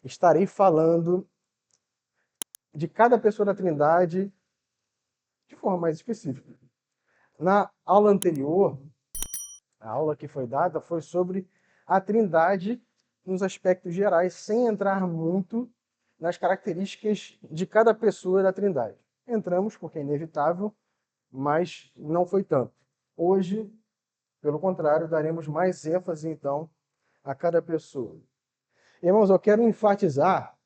estarei falando de cada pessoa da Trindade de forma mais específica. Na aula anterior, a aula que foi dada foi sobre a Trindade nos aspectos gerais, sem entrar muito nas características de cada pessoa da Trindade. Entramos porque é inevitável, mas não foi tanto. Hoje, pelo contrário, daremos mais ênfase então a cada pessoa. Irmãos, eu quero enfatizar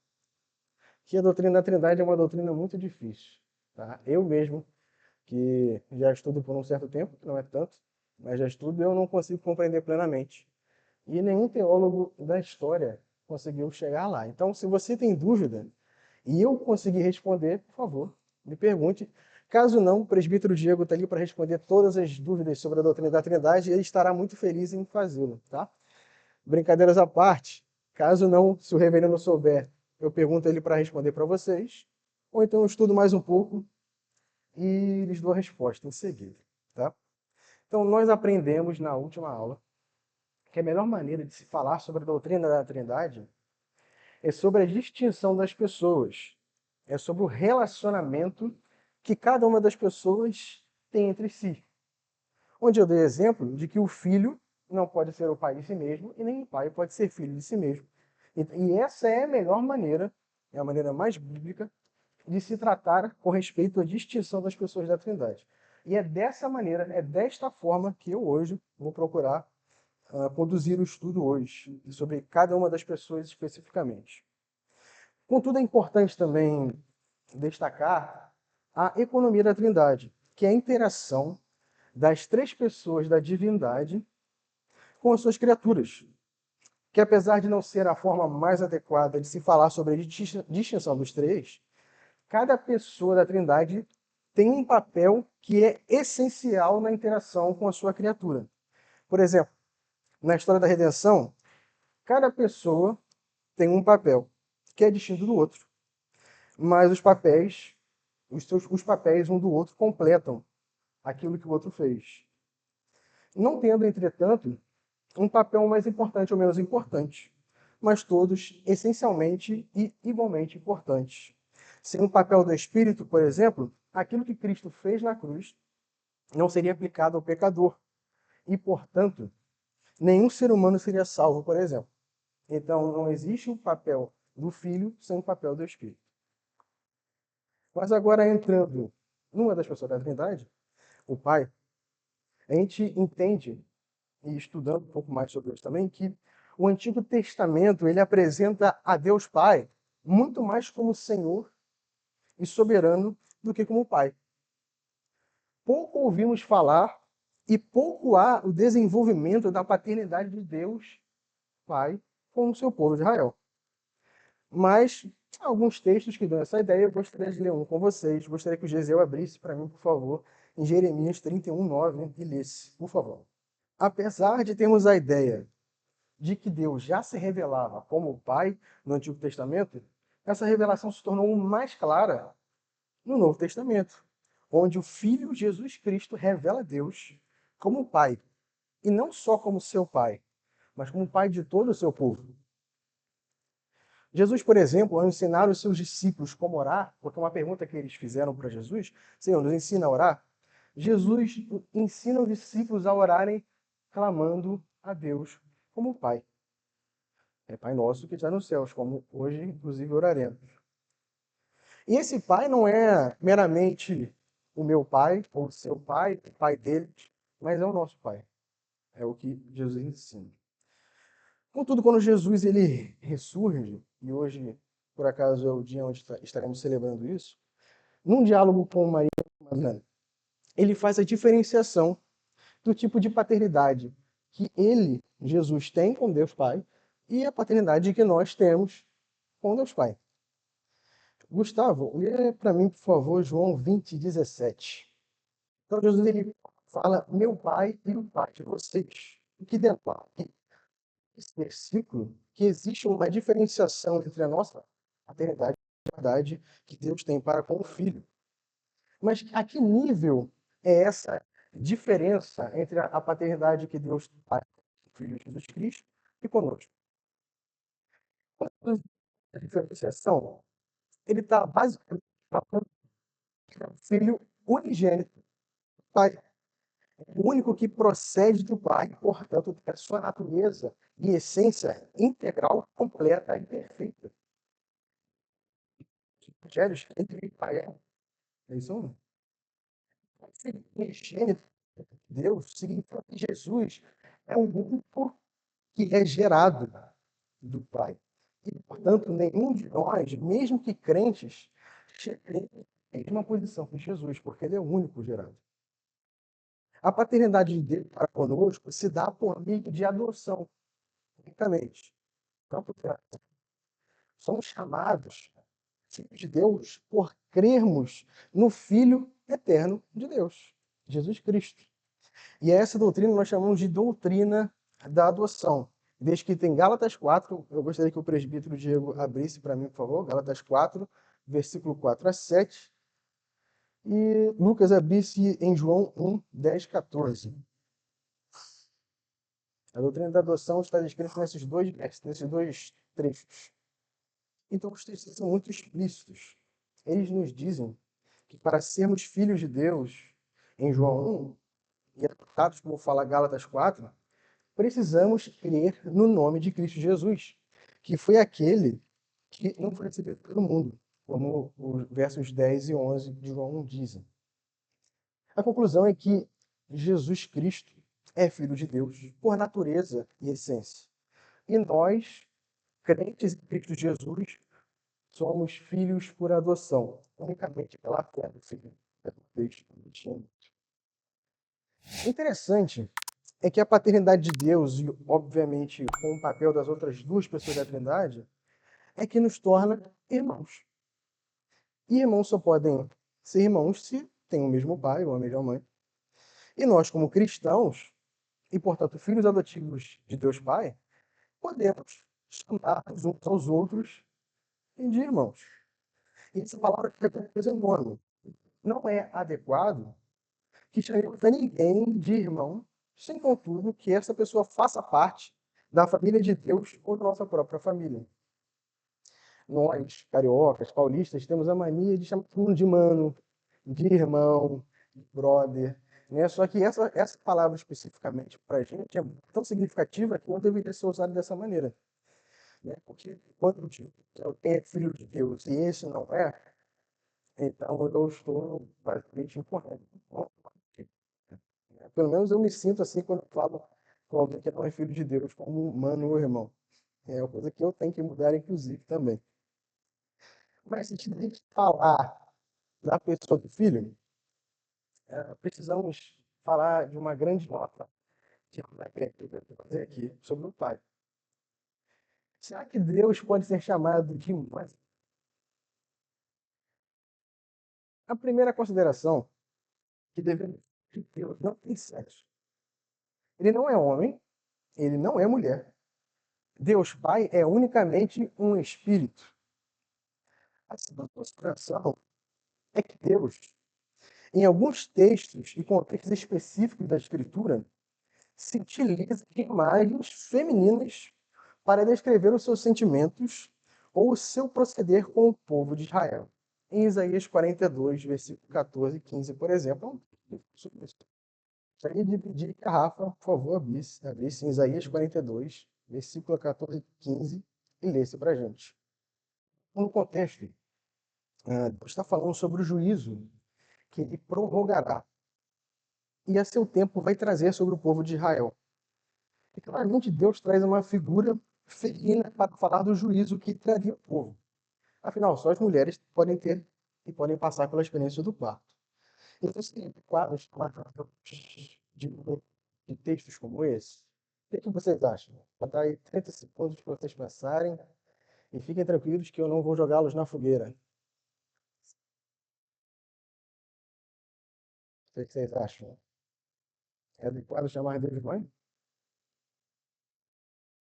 que a doutrina da Trindade é uma doutrina muito difícil. Tá? Eu mesmo, que já estudo por um certo tempo, não é tanto, mas já estudo, eu não consigo compreender plenamente. E nenhum teólogo da história conseguiu chegar lá. Então, se você tem dúvida e eu conseguir responder, por favor, me pergunte. Caso não, o presbítero Diego está ali para responder todas as dúvidas sobre a doutrina da Trindade e ele estará muito feliz em fazê-lo, tá? Brincadeiras à parte, caso não, se o reverendo souber, eu pergunto ele para responder para vocês, ou então eu estudo mais um pouco e lhes dou a resposta em seguida, tá? Então, nós aprendemos na última aula que a melhor maneira de se falar sobre a doutrina da Trindade é sobre a distinção das pessoas, é sobre o relacionamento que cada uma das pessoas tem entre si. Onde eu dei exemplo de que o filho não pode ser o pai de si mesmo e nem o pai pode ser filho de si mesmo. E essa é a melhor maneira, é a maneira mais bíblica de se tratar com respeito à distinção das pessoas da Trindade. E é dessa maneira, é desta forma que eu hoje vou procurar conduzir o estudo hoje, sobre cada uma das pessoas especificamente. Contudo, é importante também destacar a economia da Trindade, que é a interação das três pessoas da divindade com as suas criaturas, que apesar de não ser a forma mais adequada de se falar sobre a distinção dos três, cada pessoa da Trindade tem um papel que é essencial na interação com a sua criatura. Por exemplo, na história da redenção, cada pessoa tem um papel que é distinto do outro, mas os papéis um do outro completam aquilo que o outro fez. Não tendo, entretanto, um papel mais importante ou menos importante, mas todos essencialmente e igualmente importantes. Sem o papel do Espírito, por exemplo, aquilo que Cristo fez na cruz não seria aplicado ao pecador e, portanto, nenhum ser humano seria salvo, por exemplo. Então, não existe o papel do Filho sem o papel do Espírito. Mas agora, entrando numa das pessoas da Trindade, o Pai, a gente entende, e estudando um pouco mais sobre isso também, que o Antigo Testamento ele apresenta a Deus Pai muito mais como Senhor e soberano do que como Pai. Pouco ouvimos falar e pouco há o desenvolvimento da paternidade de Deus Pai com o seu povo de Israel. Mas alguns textos que dão essa ideia, eu gostaria de ler um com vocês. Gostaria que o Gesel abrisse para mim, por favor, em Jeremias 31:9 e lesse, por favor. Apesar de termos a ideia de que Deus já se revelava como Pai no Antigo Testamento, essa revelação se tornou mais clara no Novo Testamento, onde o Filho Jesus Cristo revela Deus como Pai, e não só como seu Pai, mas como Pai de todo o seu povo. Jesus, por exemplo, ao ensinar os seus discípulos como orar, porque uma pergunta que eles fizeram para Jesus, Senhor, nos ensina a orar, Jesus ensina os discípulos a orarem clamando a Deus como Pai. É Pai nosso que está nos céus, como hoje, inclusive, oraremos. E esse Pai não é meramente o meu Pai, ou o seu Pai, o Pai deles, mas é o nosso Pai. É o que Jesus ensina. Contudo, quando Jesus ele ressurge, e hoje, por acaso, é o dia onde estaremos celebrando isso, num diálogo com Maria Madalena, ele faz a diferenciação do tipo de paternidade que ele, Jesus, tem com Deus Pai e a paternidade que nós temos com Deus Pai. Gustavo, lê para mim, por favor, João 20:17. Então, Jesus ele fala, meu Pai e o Pai de vocês. O que denota esse versículo que existe uma diferenciação entre a nossa paternidade e a paternidade que Deus tem para com o Filho. Mas a que nível é essa diferença entre a paternidade que Deus tem para com o Filho Jesus Cristo e conosco? a diferenciação, ele está basicamente falando que é o filho unigênito do Pai, o único que procede do Pai, portanto, tem a sua natureza e essência integral, completa e perfeita. Os evangelhos entre o Pai é isso ou não? O filho unigênito de Deus significa que Jesus é o único que é gerado do Pai. E, portanto, nenhum de nós, mesmo que crentes, chega na mesma posição que Jesus, porque ele é o único gerado. A paternidade de Deus para conosco se dá por meio de adoção, unicamente. Então, portanto, somos chamados filhos de Deus por crermos no Filho eterno de Deus, Jesus Cristo. E essa doutrina nós chamamos de doutrina da adoção. Desde que tem Gálatas 4, eu gostaria que o presbítero Diego abrisse para mim, por favor, Gálatas 4, versículo 4 a 7, e Lucas abrisse em João 1, 10, 14. A doutrina da adoção está descrita nesses dois trechos. Então, os textos são muito explícitos. Eles nos dizem que para sermos filhos de Deus, em João 1, e adotados, como fala Gálatas 4, precisamos crer no nome de Cristo Jesus, que foi aquele que não foi recebido pelo mundo, como os versos 10 e 11 de João 1 dizem. A conclusão é que Jesus Cristo é Filho de Deus por natureza e essência. E nós, crentes em Cristo Jesus, somos filhos por adoção, unicamente pela fé do Filho. Interessante é que a paternidade de Deus, e obviamente com o papel das outras duas pessoas da Trindade, é que nos torna irmãos. E irmãos só podem ser irmãos se têm o mesmo pai ou a mesma mãe. E nós, como cristãos, e portanto filhos adotivos de Deus Pai, podemos chamar uns aos outros de irmãos. E essa palavra fica uma coisa enorme. Não é adequado que chamemos a ninguém de irmão, sem contudo que essa pessoa faça parte da família de Deus ou da nossa própria família. Nós, cariocas, paulistas, temos a mania de chamar todo mundo de mano, de irmão, de brother, né? Só que essa palavra especificamente para a gente é tão significativa que não deveria ser usada dessa maneira, né? Porque quando alguém é filho de Deus e esse não é, então eu estou basicamente incorreto. Pelo menos eu me sinto assim quando falo com alguém que não é filho de Deus, como mano ou irmão. É uma coisa que eu tenho que mudar, inclusive, também. Mas se a gente falar da pessoa do filho, precisamos falar de uma grande nota que eu vou fazer aqui sobre o pai. Será que Deus pode ser chamado de mãe? A primeira consideração que devemos ter: Deus não tem sexo. Ele não é homem, ele não é mulher. Deus Pai é unicamente um espírito. A segunda consideração é que Deus, em alguns textos e contextos específicos da Escritura, se utiliza de imagens femininas para descrever os seus sentimentos ou o seu proceder com o povo de Israel. Em Isaías 42, versículo 14 e 15, por exemplo, gostaria de pedir que a Rafa, por favor, abrisse em Isaías 42, versículo 14 e 15, e lesse para a gente. No contexto, Deus está falando sobre o juízo que ele prorrogará e a seu tempo vai trazer sobre o povo de Israel. E claramente Deus traz uma figura feminina para falar do juízo que traria o povo. Afinal, só as mulheres podem ter e podem passar pela experiência do parto. Então, se quadros de textos como esse, o que vocês acham? Vou dar aí 30 segundos para vocês pensarem e fiquem tranquilos que eu não vou jogá-los na fogueira. O que vocês acham? É adequado chamar Deus de mãe?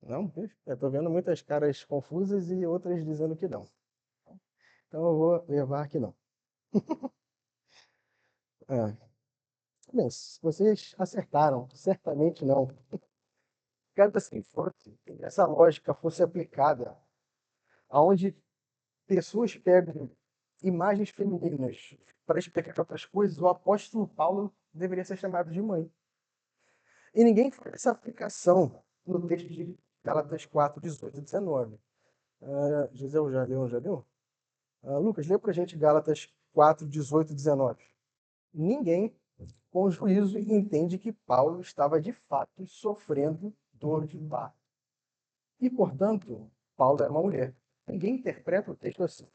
Não? Eu estou vendo muitas caras confusas e outras dizendo que não. Então eu vou levar que não. É. Bem, vocês acertaram, certamente não. Cada se fosse, essa lógica fosse aplicada aonde pessoas pegam imagens femininas para explicar outras coisas, o apóstolo Paulo deveria ser chamado de mãe. E ninguém faz essa aplicação no texto de Gálatas 4, 18 e 19. José, já leu? Lucas, lê para a gente Gálatas 4, 18 e 19. Ninguém, com juízo, entende que Paulo estava de fato sofrendo dor de parto. E, portanto, Paulo é uma mulher. Ninguém interpreta o texto assim.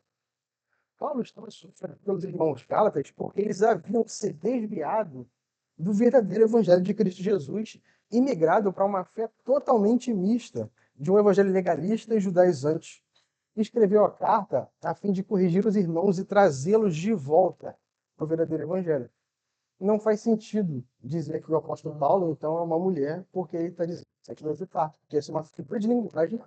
Paulo estava sofrendo pelos irmãos Gálatas porque eles haviam se desviado do verdadeiro evangelho de Cristo Jesus e migrado para uma fé totalmente mista de um evangelho legalista e judaizante. Escreveu a carta a fim de corrigir os irmãos e trazê-los de volta para o verdadeiro evangelho. Não faz sentido dizer que o apóstolo Paulo, então, é uma mulher, porque ele está dizendo sete dores de parto, porque essa é uma figura de linguagem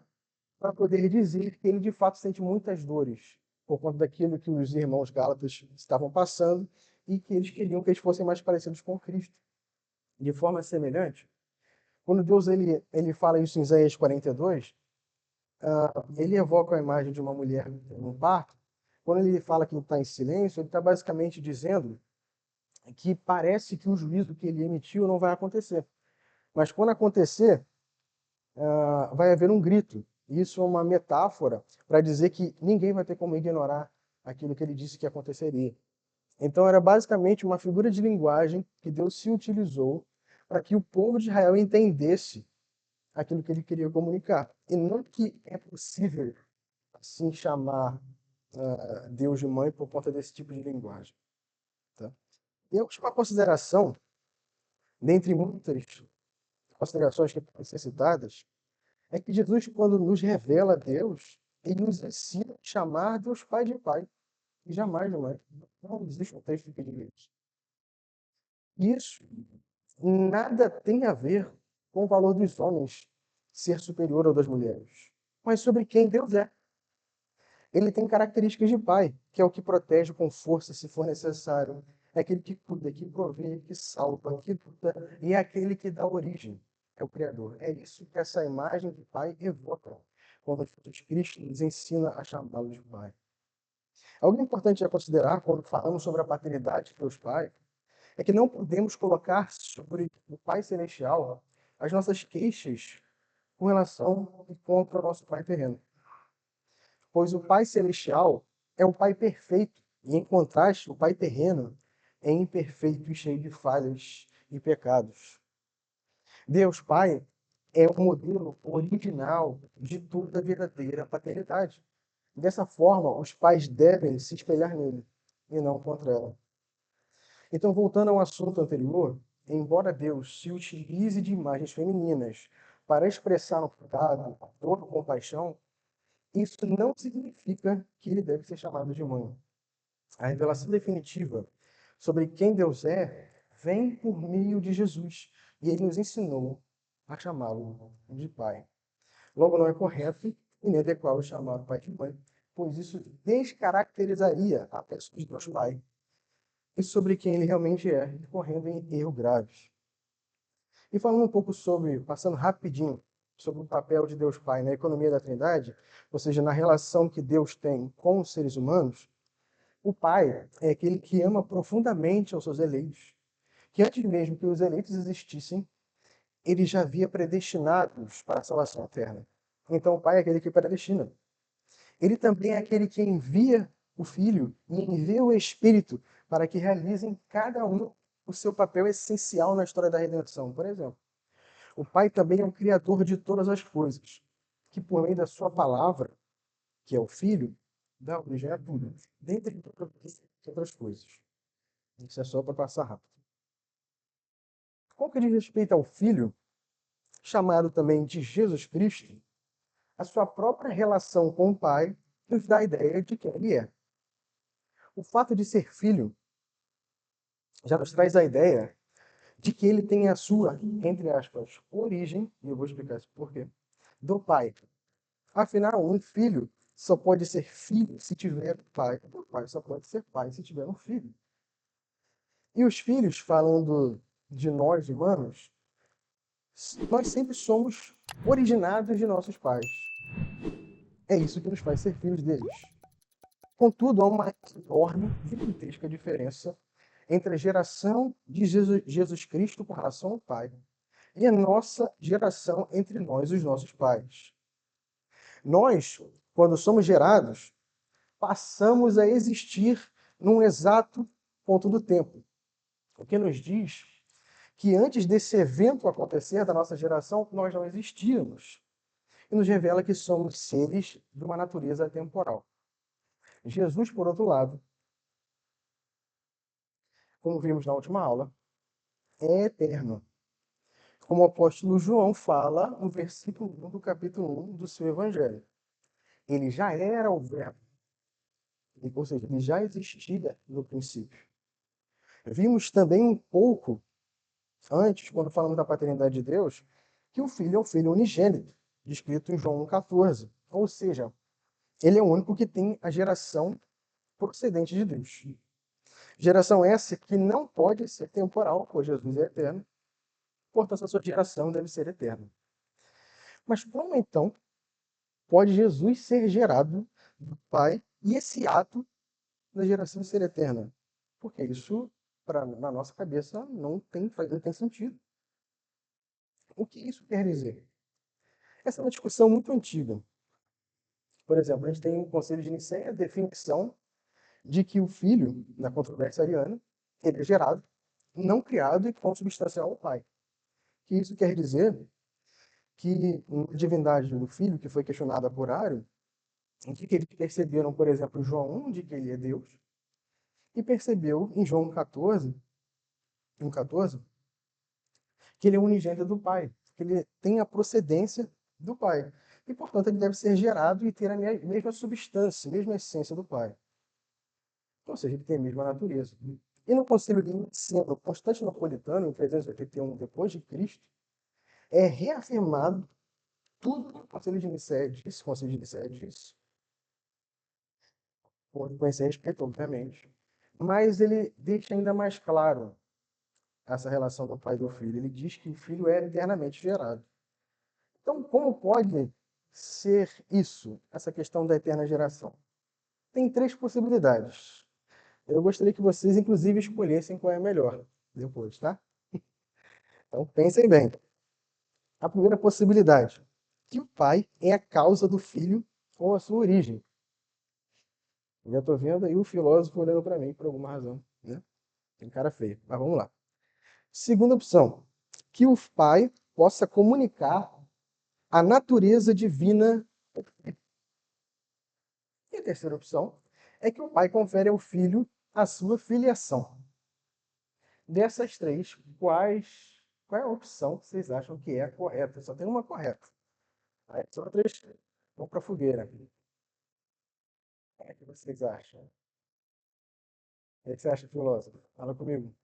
para poder dizer que ele de fato sente muitas dores por conta daquilo que os irmãos Gálatas estavam passando e que eles queriam que eles fossem mais parecidos com Cristo. De forma semelhante, quando Deus ele fala isso em Isaías 42, ele evoca a imagem de uma mulher no parto. Quando ele fala que está em silêncio, ele está basicamente dizendo que parece que o juízo que ele emitiu não vai acontecer. Mas quando acontecer, vai haver um grito. Isso é uma metáfora para dizer que ninguém vai ter como ignorar aquilo que ele disse que aconteceria. Então era basicamente uma figura de linguagem que Deus se utilizou para que o povo de Israel entendesse aquilo que ele queria comunicar. E não que é possível assim chamar Deus de mãe por conta desse tipo de linguagem. Tá? E a última consideração, dentre muitas considerações que podem ser citadas, é que Jesus, quando nos revela Deus, ele nos ensina a chamar Deus Pai de Pai, e jamais de mãe. Não existe um texto que diga isso. Isso nada tem a ver com o valor dos homens ser superior ao das mulheres, mas sobre quem Deus é. Ele tem características de pai, que é o que protege com força se for necessário. É aquele que cuida, que provê, que salva, que luta, e é aquele que dá origem. É o Criador. É isso que essa imagem de pai evoca, quando Jesus Cristo nos ensina a chamá-lo de pai. Algo importante a considerar quando falamos sobre a paternidade de Deus Pai é que não podemos colocar sobre o Pai Celestial as nossas queixas com relação e contra o nosso Pai terreno. Pois o Pai Celestial é o Pai perfeito, e em contraste, o Pai terreno é imperfeito e cheio de falhas e pecados. Deus Pai é o modelo original de toda a verdadeira paternidade. Dessa forma, os pais devem se espelhar nele e não contra ela. Então, voltando ao assunto anterior, embora Deus se utilize de imagens femininas para expressar no cuidado, dor ou compaixão, isso não significa que ele deve ser chamado de mãe. A revelação definitiva sobre quem Deus é vem por meio de Jesus, e ele nos ensinou a chamá-lo de pai. Logo, não é correto e nem adequado chamar o pai de mãe, pois isso descaracterizaria a pessoa de Deus Pai e sobre quem ele realmente é, incorrendo em erros graves. E falando um pouco sobre, passando rapidinho, sobre o papel de Deus Pai na economia da Trindade, ou seja, na relação que Deus tem com os seres humanos, o Pai é aquele que ama profundamente aos seus eleitos, que antes mesmo que os eleitos existissem, ele já havia predestinados para a salvação eterna. Então o Pai é aquele que predestina. Ele também é aquele que envia o Filho e envia o Espírito para que realizem cada um o seu papel essencial na história da redenção. Por exemplo, o Pai também é o Criador de todas as coisas, que por meio da sua palavra, que é o Filho, dá origem a tudo, dentre outras coisas. Isso é só para passar rápido. Com que diz respeito ao Filho, chamado também de Jesus Cristo, a sua própria relação com o Pai nos dá a ideia de quem ele é. O fato de ser filho já nos traz a ideia de que ele tem a sua, entre aspas, origem, e eu vou explicar isso por quê, do Pai. Afinal, um filho só pode ser filho se tiver pai. O pai só pode ser pai se tiver um filho. E os filhos, falando de nós humanos, nós sempre somos originados de nossos pais. É isso que nos faz ser filhos deles. Contudo, há uma enorme, gigantesca diferença entre a geração de Jesus Cristo com relação ao Pai e a nossa geração entre nós e os nossos pais. Nós, quando somos gerados, passamos a existir num exato ponto do tempo. O que nos diz que antes desse evento acontecer da nossa geração, nós não existíamos. E nos revela que somos seres de uma natureza temporal. Jesus, por outro lado, como vimos na última aula, é eterno. Como o apóstolo João fala no versículo 1 do capítulo 1 do seu evangelho. Ele já era o verbo, ou seja, ele já existia no princípio. Vimos também um pouco antes, quando falamos da paternidade de Deus, que o Filho é o Filho unigênito, descrito em João 1,14. Ou seja, ele é o único que tem a geração procedente de Deus. Geração essa que não pode ser temporal, pois Jesus é eterno, portanto a sua geração deve ser eterna. Mas como então pode Jesus ser gerado do Pai e esse ato da geração ser eterna? Porque isso, na nossa cabeça, não tem sentido. O que isso quer dizer? Essa é uma discussão muito antiga. Por exemplo, a gente tem um Conselho de Nicéia a definição de que o filho, na controvérsia ariana, ele é gerado, não criado e consubstancial ao pai. Que isso quer dizer que a divindade do filho, que foi questionada por Ario, em que eles perceberam, por exemplo, em João 1, de que ele é Deus, e percebeu em João 14, que ele é unigênito do Pai, que ele tem a procedência do Pai. E, portanto, ele deve ser gerado e ter a mesma substância, a mesma essência do Pai. Ou seja, ele tem a mesma natureza. E no Concílio de Niceno Constantinopolitano, em 381 depois de Cristo, é reafirmado tudo que o Concílio de Nicéia disse, com esse respeito, obviamente. Mas ele deixa ainda mais claro essa relação do pai e do filho. Ele diz que o filho é eternamente gerado. Então, como pode ser isso, essa questão da eterna geração? Tem três possibilidades. Eu gostaria que vocês, inclusive, escolhessem qual é a melhor depois, tá? Então, pensem bem. A primeira possibilidade, que o pai é a causa do filho ou a sua origem. Eu já estou vendo aí o filósofo olhando para mim por alguma razão, né? Tem cara feio, mas vamos lá. Segunda opção, que o pai possa comunicar a natureza divina. E a terceira opção é que o pai confere ao filho a sua filiação. Dessas três, qual é a opção que vocês acham que é a correta? Só tem uma correta. As outras vão para a fogueira. O que vocês acham? O que você acha, filósofo? Fala comigo.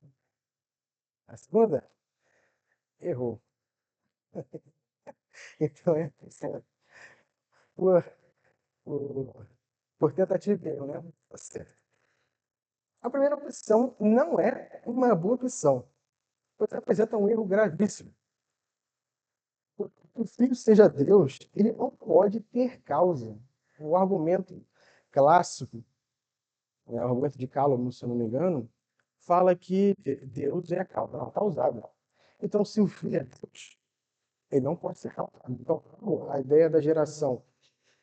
A segunda? Errou. Então é por, por, por tentativa e erro, né? Tá certo. A primeira opção não é uma boa opção, pois apresenta um erro gravíssimo. Porque o filho seja Deus, ele não pode ter causa. O argumento clássico, né, o argumento de Cálamo, se eu não me engano, fala que Deus é a causa, não, causado. Então, se o filho é Deus, ele não pode ser causado. Então, a ideia da geração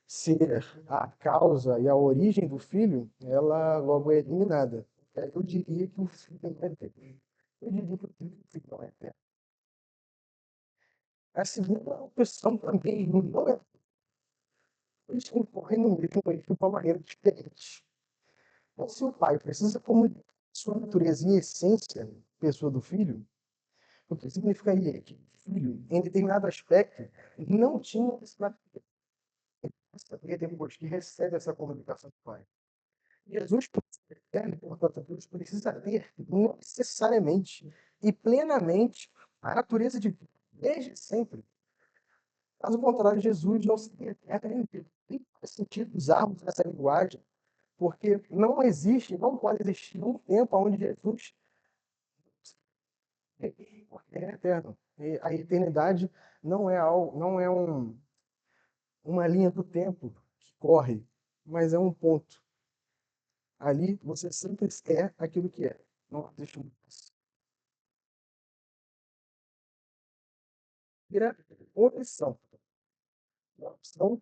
ser a causa e a origem do filho, ela logo é eliminada. Eu diria que o filho não é Deus. Eu diria que o filho não é Deus. A segunda opção também não é. Eles concorrem no mesmo eixo de uma maneira diferente. Então, se o pai precisa comunicar sua natureza e essência, pessoa do filho, o que significaria que o filho, em determinado aspecto, não tinha essa natureza. Depois que recebe essa comunicação do pai. Jesus, portanto, Deus precisa ter necessariamente e plenamente a natureza de Deus, desde sempre. Caso contrário, Jesus não seria eterno. Tem sentido usarmos essa linguagem, porque não existe, não pode existir um tempo onde Jesus é eterno. E a eternidade não é, algo, não é uma linha do tempo que corre, mas é um ponto. Ali você sempre é aquilo que é. Não existe uma opção. Uma opção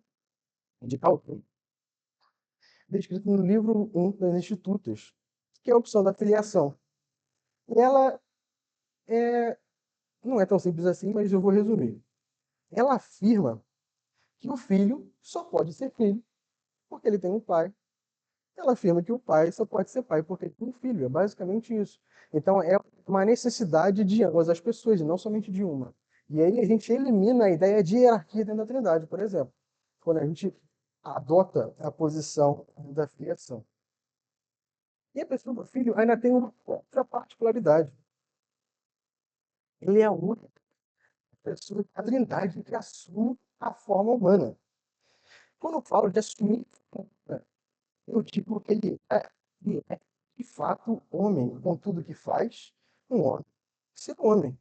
de cálculo, descrito no livro 1 das Institutas, que é a opção da filiação. E ela é, não é tão simples assim, mas eu vou resumir. Ela afirma que o filho só pode ser filho porque ele tem um pai. Ela afirma que o pai só pode ser pai porque tem um filho. É basicamente isso. Então é uma necessidade de ambas as pessoas, e não somente de uma. E aí a gente elimina a ideia de hierarquia dentro da Trindade, por exemplo. Quando a gente adota a posição da filiação. E a pessoa do filho ainda tem uma outra particularidade. Ele é a única pessoa da Trindade que assume a forma humana. Quando eu falo de assumir, eu digo que ele é de fato homem, com tudo que faz, um homem. Ser homem.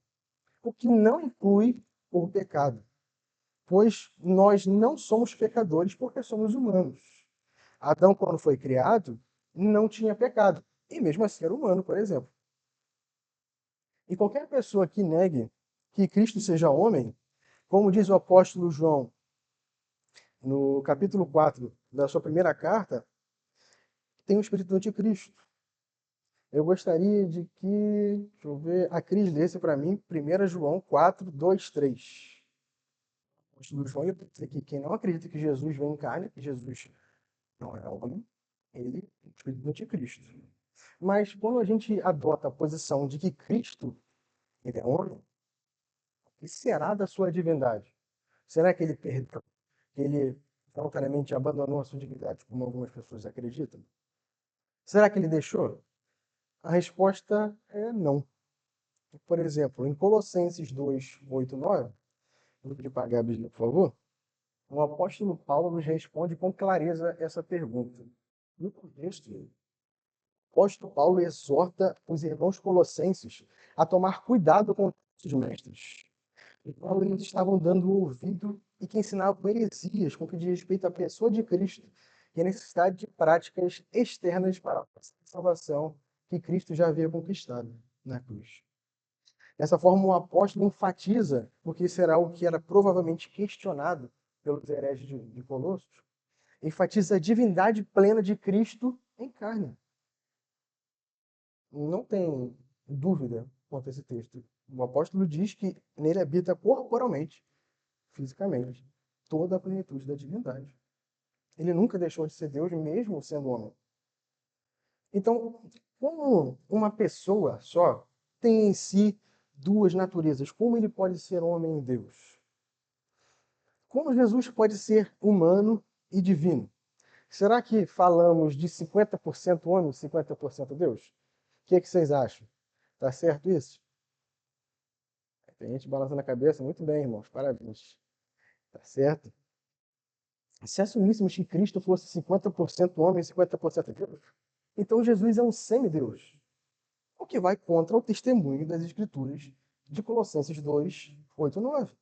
O que não inclui o pecado. Pois nós não somos pecadores porque somos humanos. Adão, quando foi criado, não tinha pecado. E mesmo assim era humano, por exemplo. E qualquer pessoa que negue que Cristo seja homem, como diz o apóstolo João no capítulo 4 da sua primeira carta, tem o espírito do anticristo. Eu gostaria de que, deixa eu ver, a Cris lesse para mim 1 João 4, 2, 3. O apóstolo João ia dizer que quem não acredita que Jesus vem em carne, que Jesus não é homem, ele é o espírito do anticristo. Mas quando a gente adota a posição de que Cristo ele é homem, o que será da sua divindade? Será que ele perdeu? Que ele voluntariamente abandonou a sua divindade, como algumas pessoas acreditam? Será que ele deixou? A resposta é não. Por exemplo, em Colossenses 2, 8, 9, vou pedir para a Gabi, por favor, o apóstolo Paulo nos responde com clareza essa pergunta. No contexto, o apóstolo Paulo exorta os irmãos colossenses a tomar cuidado com os mestres. E Paulo eles estavam dando ouvido e que ensinavam heresias com que diz respeito à pessoa de Cristo e a necessidade de práticas externas para a salvação que Cristo já havia conquistado na cruz. Dessa forma, o apóstolo enfatiza, porque será o que era provavelmente questionado pelos hereges de Colossos, enfatiza a divindade plena de Cristo em carne. Não tem dúvida quanto a esse texto. O apóstolo diz que nele habita corporalmente, fisicamente, toda a plenitude da divindade. Ele nunca deixou de ser Deus, mesmo sendo homem. Então, como uma pessoa só tem em si duas naturezas, como ele pode ser homem e Deus? Como Jesus pode ser humano e divino? Será que falamos de 50% homem e 50% Deus? O que vocês acham? Tá certo isso? Tem gente balançando a cabeça. Muito bem, irmãos. Parabéns. Tá certo? Se assumíssemos que Cristo fosse 50% homem e 50% Deus, então Jesus é um semideus. O que vai contra o testemunho das Escrituras de Colossenses 2, 8 e 9,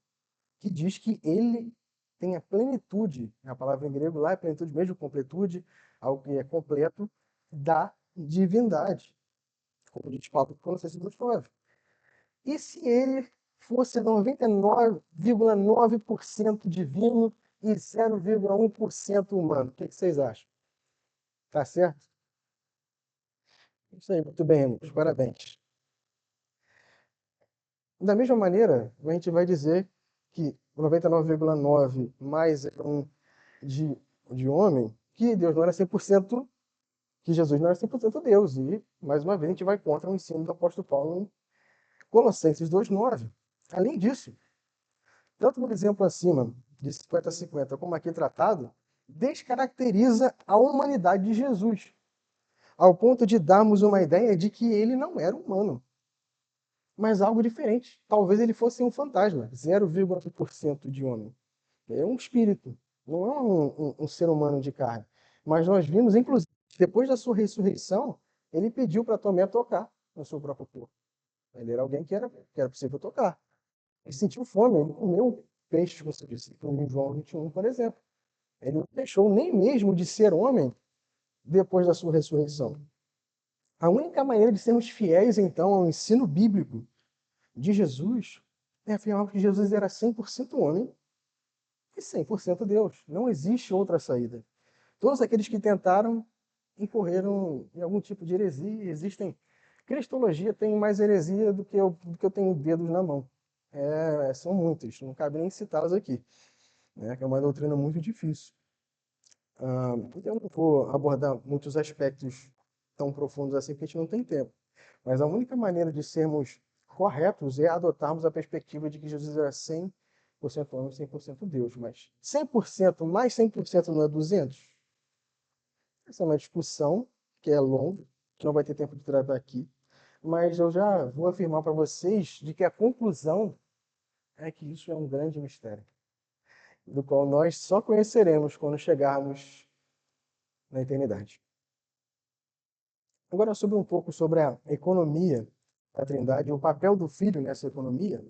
que diz que ele tem a plenitude, a palavra em grego lá é plenitude mesmo, completude, algo que é completo, da divindade, como diz Paulo em Colossenses 2, 9. E se ele fosse 99,9% divino e 0,1% humano? O que vocês acham? Tá certo? Isso aí, muito bem, irmãos. Parabéns. Da mesma maneira, a gente vai dizer que 99,9 mais 1 de homem, que Deus não era 100%, que Jesus não era 100% Deus. E, mais uma vez, a gente vai contra o ensino do apóstolo Paulo em Colossenses 2,9. Além disso, tanto no exemplo acima, de 50 a 50, como aqui tratado, descaracteriza a humanidade de Jesus, ao ponto de darmos uma ideia de que ele não era humano, mas algo diferente. Talvez ele fosse um fantasma, 0,1% de homem. É um espírito, não é um ser humano de carne. Mas nós vimos, inclusive, depois da sua ressurreição, ele pediu para Tomé tocar no seu próprio corpo. Ele era alguém que era possível tocar. Ele sentiu fome, ele comeu peixes com seu discípulo, em João 21, por exemplo. Ele não deixou nem mesmo de ser homem, depois da sua ressurreição. A única maneira de sermos fiéis, então, ao ensino bíblico de Jesus é afirmar que Jesus era 100% homem e 100% Deus. Não existe outra saída. Todos aqueles que tentaram incorreram em algum tipo de heresia. Existem. Cristologia tem mais heresia do que eu tenho dedos na mão. São muitas, não cabe nem citá-las aqui, né? Que é uma doutrina muito difícil. Eu não vou abordar muitos aspectos tão profundos assim, porque a gente não tem tempo. Mas a única maneira de sermos corretos é adotarmos a perspectiva de que Jesus era 100% homem, 100% Deus. Mas 100% mais 100% não é 200? Essa é uma discussão que é longa, que não vai ter tempo de tratar aqui. Mas eu já vou afirmar para vocês de que a conclusão é que isso é um grande mistério, do qual nós só conheceremos quando chegarmos na eternidade. Agora, sobre um pouco sobre a economia da Trindade, o papel do Filho nessa economia.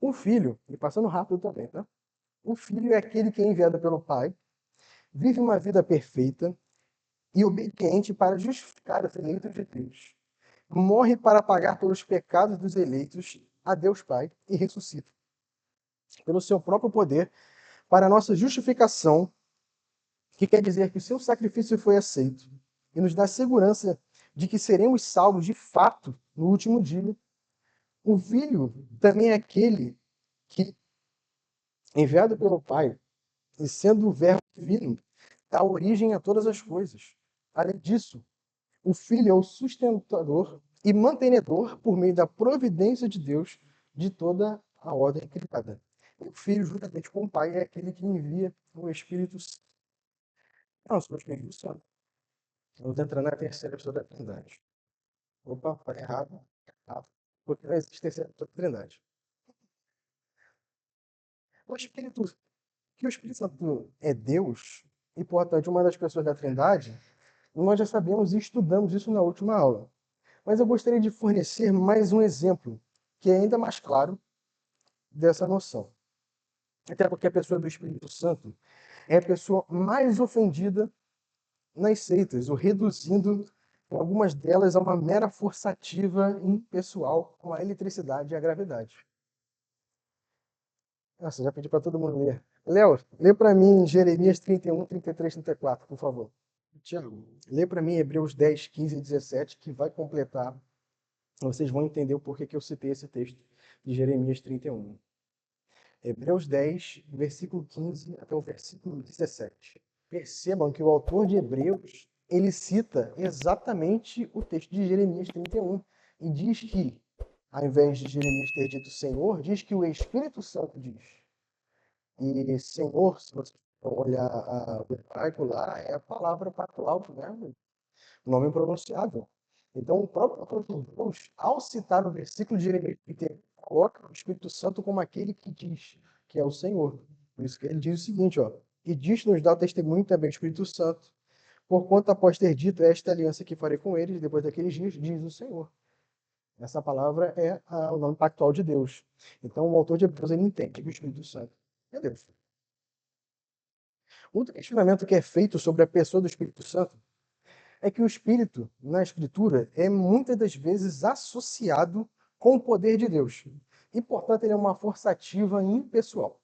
O Filho, e passando rápido também, tá? O Filho é aquele que é enviado pelo Pai, vive uma vida perfeita e obediente para justificar os eleitos de Deus. Morre para pagar pelos pecados dos eleitos a Deus Pai e ressuscita, pelo seu próprio poder, para a nossa justificação, que quer dizer que o seu sacrifício foi aceito, e nos dá segurança de que seremos salvos de fato no último dia. O Filho também é aquele que, enviado pelo Pai, e sendo o Verbo divino, dá origem a todas as coisas. Além disso, o Filho é o sustentador e mantenedor, por meio da providência de Deus, de toda a ordem criada. E o Filho, juntamente com o Pai, é aquele que envia o Espírito Santo. Não, só o Espírito Santo. Vamos entrar na terceira pessoa da Trindade. Opa, falei errado. Errado. Porque não existe terceira pessoa da Trindade. O Espírito, que o Espírito Santo é Deus, e portanto uma das pessoas da Trindade, nós já sabemos e estudamos isso na última aula. Mas eu gostaria de fornecer mais um exemplo, que é ainda mais claro dessa noção. Até porque a pessoa do Espírito Santo é a pessoa mais ofendida nas seitas, ou reduzindo algumas delas a uma mera forçativa impessoal com a eletricidade e a gravidade. Nossa, já pedi para todo mundo ler. Léo, lê para mim Jeremias 31, 33, 34, por favor. Tiago, lê para mim Hebreus 10, 15 e 17, que vai completar. Vocês vão entender o porquê que eu citei esse texto de Jeremias 31. Hebreus 10, versículo 15 até o versículo 17. Percebam que o autor de Hebreus, ele cita exatamente o texto de Jeremias 31 e diz que, ao invés de Jeremias ter dito Senhor, diz que o Espírito Santo diz. E Senhor, se você olhar o hebraico lá, é a palavra pactual, né? O nome impronunciável. Então, o próprio autor de Hebreus, ao citar o versículo de Jeremias 31, coloca o Espírito Santo como aquele que diz, que é o Senhor. Por isso que ele diz o seguinte, ó, e disto nos dá o testemunho também o Espírito Santo, porquanto após ter dito esta aliança que farei com eles, depois daqueles dias, diz o Senhor. Essa palavra é o nome pactual de Deus. Então, o autor de Hebreus, ele entende que o Espírito Santo é Deus. Outro questionamento que é feito sobre a pessoa do Espírito Santo é que o Espírito, na Escritura, é muitas das vezes associado com o poder de Deus. E, portanto, ele é uma força ativa impessoal.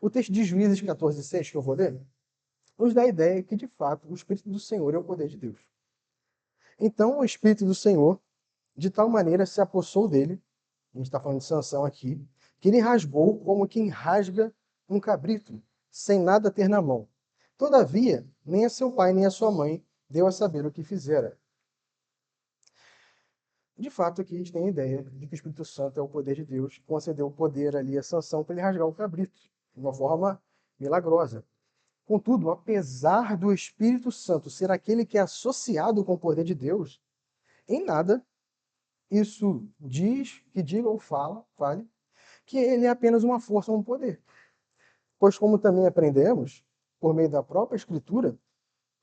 O texto de Juízes 14:6, que eu vou ler, nos dá a ideia que, de fato, o Espírito do Senhor é o poder de Deus. Então, o Espírito do Senhor, de tal maneira, se apossou dele, a gente está falando de Sansão aqui, que ele rasgou como quem rasga um cabrito, sem nada ter na mão. Todavia, nem a seu pai nem a sua mãe deu a saber o que fizera. De fato, aqui a gente tem a ideia de que o Espírito Santo é o poder de Deus, que concedeu o poder ali a Sansão para ele rasgar o cabrito, de uma forma milagrosa. Contudo, apesar do Espírito Santo ser aquele que é associado com o poder de Deus, em nada isso diz, que diga ou fale, que ele é apenas uma força ou um poder. Pois como também aprendemos, por meio da própria Escritura,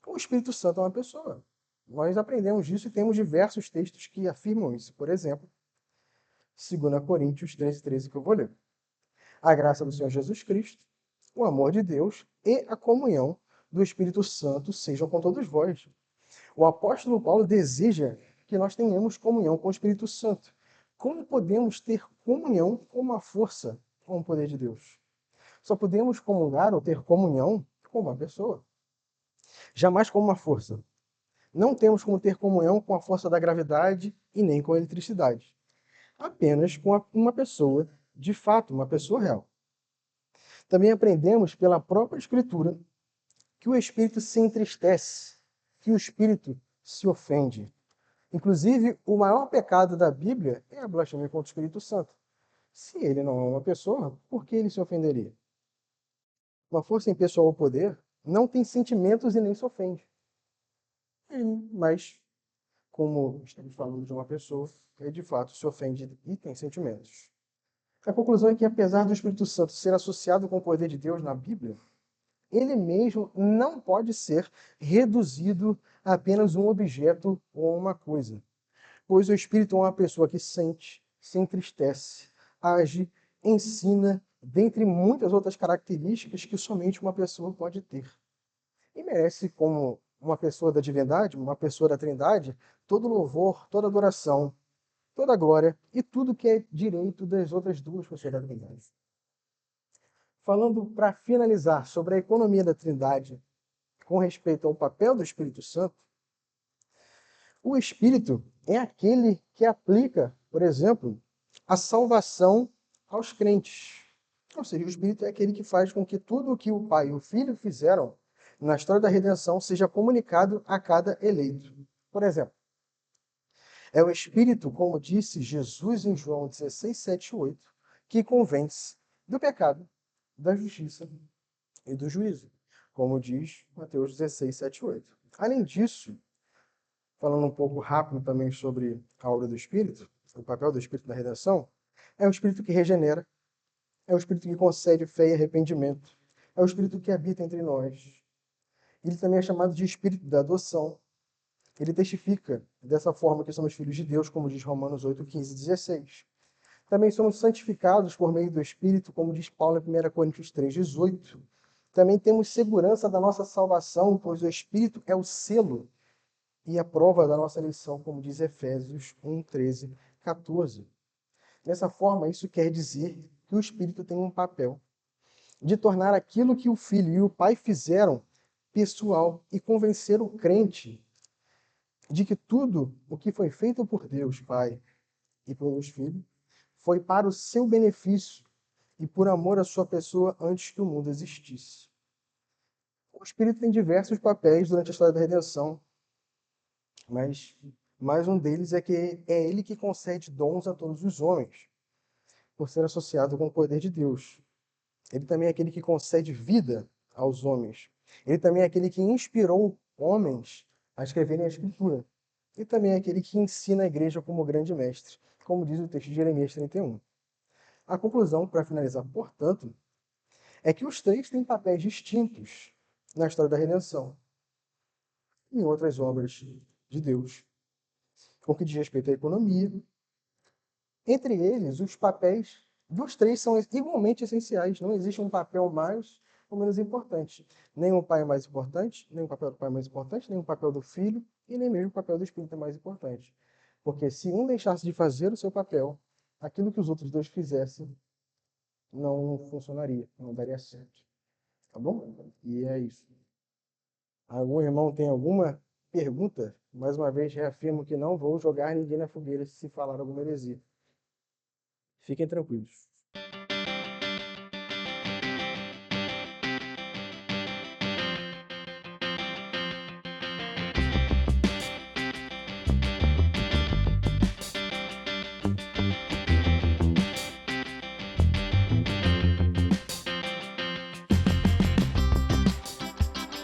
o Espírito Santo é uma pessoa. Nós aprendemos disso e temos diversos textos que afirmam isso. Por exemplo, 2 Coríntios 13, 13, que eu vou ler. A graça do Senhor Jesus Cristo, o amor de Deus e a comunhão do Espírito Santo sejam com todos vós. O apóstolo Paulo deseja que nós tenhamos comunhão com o Espírito Santo. Como podemos ter comunhão com uma força, com o poder de Deus? Só podemos comungar ou ter comunhão com uma pessoa, jamais com uma força. Não temos como ter comunhão com a força da gravidade e nem com a eletricidade. Apenas com uma pessoa, de fato, uma pessoa real. Também aprendemos pela própria Escritura que o Espírito se entristece, que o Espírito se ofende. Inclusive, o maior pecado da Bíblia é a blasfêmia contra o Espírito Santo. Se ele não é uma pessoa, por que ele se ofenderia? Uma força impessoal ou poder não tem sentimentos e nem se ofende. Mas, como estamos falando de uma pessoa, ele de fato se ofende e tem sentimentos. A conclusão é que, apesar do Espírito Santo ser associado com o poder de Deus na Bíblia, ele mesmo não pode ser reduzido a apenas um objeto ou uma coisa. Pois o Espírito é uma pessoa que sente, se entristece, age, ensina, dentre muitas outras características que somente uma pessoa pode ter. E merece, como uma pessoa da divindade, uma pessoa da Trindade, todo louvor, toda adoração, toda glória e tudo que é direito das outras duas pessoas da Trindade. Falando para finalizar sobre a economia da Trindade com respeito ao papel do Espírito Santo, o Espírito é aquele que aplica, por exemplo, a salvação aos crentes. Ou seja, o Espírito é aquele que faz com que tudo o que o Pai e o Filho fizeram na história da redenção seja comunicado a cada eleito. Por exemplo, é o Espírito, como disse Jesus em João 16, 7 e 8, que convence do pecado, da justiça e do juízo, como diz Mateus 16, 7 e 8. Além disso, falando um pouco rápido também sobre a obra do Espírito, o papel do Espírito na redenção, é o Espírito que regenera, é o Espírito que concede fé e arrependimento, é o Espírito que habita entre nós. Ele também é chamado de Espírito da adoção. Ele testifica dessa forma que somos filhos de Deus, como diz Romanos 8, 15 e 16. Também somos santificados por meio do Espírito, como diz Paulo em 1 Coríntios 3, 18. Também temos segurança da nossa salvação, pois o Espírito é o selo e a prova da nossa eleição, como diz Efésios 1, 13, 14. Dessa forma, isso quer dizer que o Espírito tem um papel de tornar aquilo que o Filho e o Pai fizeram pessoal e convencer o crente de que tudo o que foi feito por Deus, Pai, e por Deus Filho, foi para o seu benefício e por amor à sua pessoa antes que o mundo existisse. O Espírito tem diversos papéis durante a história da redenção, mas mais um deles é que é ele que concede dons a todos os homens, por ser associado com o poder de Deus. Ele também é aquele que concede vida aos homens. Ele também é aquele que inspirou homens a escreverem a Escritura. E também é aquele que ensina a igreja como grande mestre, como diz o texto de Jeremias 31. A conclusão, para finalizar, portanto, é que os três têm papéis distintos na história da redenção e em outras obras de Deus, com que diz respeito à economia. Entre eles, os papéis dos três são igualmente essenciais. Não existe um papel mais ou menos importante. Nem o pai é mais importante, nem o papel do pai é mais importante, nem o papel do filho e nem mesmo o papel do Espírito é mais importante. Porque se um deixasse de fazer o seu papel, aquilo que os outros dois fizessem não funcionaria, não daria certo. Tá bom? E é isso. Algum irmão tem alguma pergunta? Mais uma vez, reafirmo que não vou jogar ninguém na fogueira se falar alguma heresia. Fiquem tranquilos.